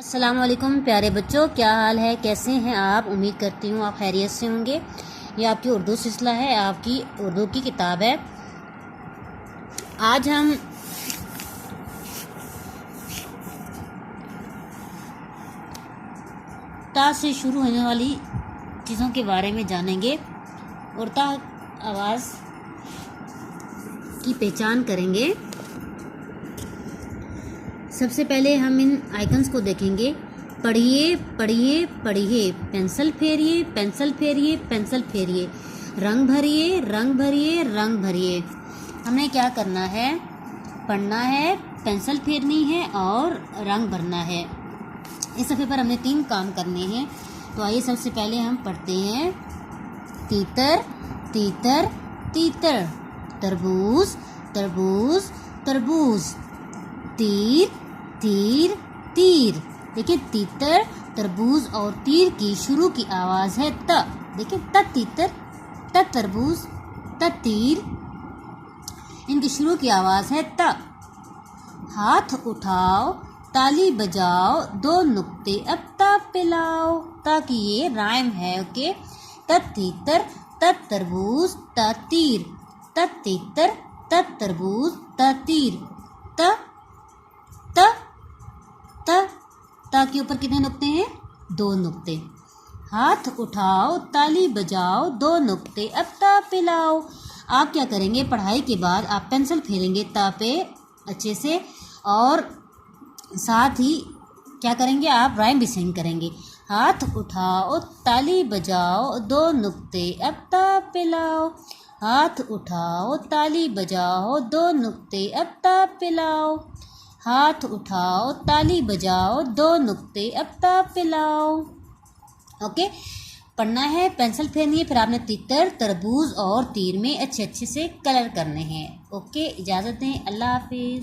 अस्सलाम वालेकुम प्यारे बच्चों, क्या हाल है, कैसे हैं आप। उम्मीद करती हूँ आप खैरियत से होंगे। ये आपकी उर्दू सिलसिला है, आपकी उर्दू की किताब है। आज हम ता से शुरू होने वाली चीज़ों के बारे में जानेंगे और ता आवाज़ की पहचान करेंगे। सबसे पहले हम इन आइकन्स को देखेंगे। पढ़िए पढ़िए पढ़िए, पेंसिल फेरिए पेंसिल फेरिए पेंसिल फेरिए, रंग भरिए रंग भरिए रंग भरिए। हमें क्या करना है, पढ़ना है, पेंसिल फेरनी है और रंग भरना है। इस सफ़े पर हमने 3 काम करने हैं। तो आइए सबसे पहले हम पढ़ते हैं। तीतर तीतर तीतर, तरबूज तरबूज तरबूज, तीर तीर तीर। देखिए, तीतर, तरबूज और तीर की शुरू की आवाज़ है त। देखिए, त तीतर, त तरबूज, त तीर, इनकी शुरू की आवाज़ है त। हाथ उठाओ, ताली बजाओ, 2 नुक्ते अब ता पिलाओ। ताकि ये राइम है। ओके, त तीतर, त तरबूज, त तीर, त तीतर, त तरबूज, त तीर, त त ता के ऊपर कितने नुक्ते हैं? 2 नुक्ते। हाथ उठाओ, ताली बजाओ, 2 नुक्ते अब ता पिलाओ। आप क्या करेंगे, पढ़ाई के बाद आप पेंसिल फेरेंगे ता पे अच्छे से, और साथ ही क्या करेंगे, आप राइम भी सिंग करेंगे। हाथ उठाओ, ताली बजाओ, 2 नुक्ते अब ता पिलाओ। हाथ उठाओ, ताली बजाओ, 2 नुक्ते अब ता पिलाओ। हाथ उठाओ, ताली बजाओ, 2 नुक्ते अब ता पिलाओ। ओके, पढ़ना है, पेंसिल फेरनी है, फिर आपने तीतर, तरबूज और तीर में अच्छे अच्छे से कलर करने हैं। ओके, इजाज़त दें, अल्लाह हाफिज़।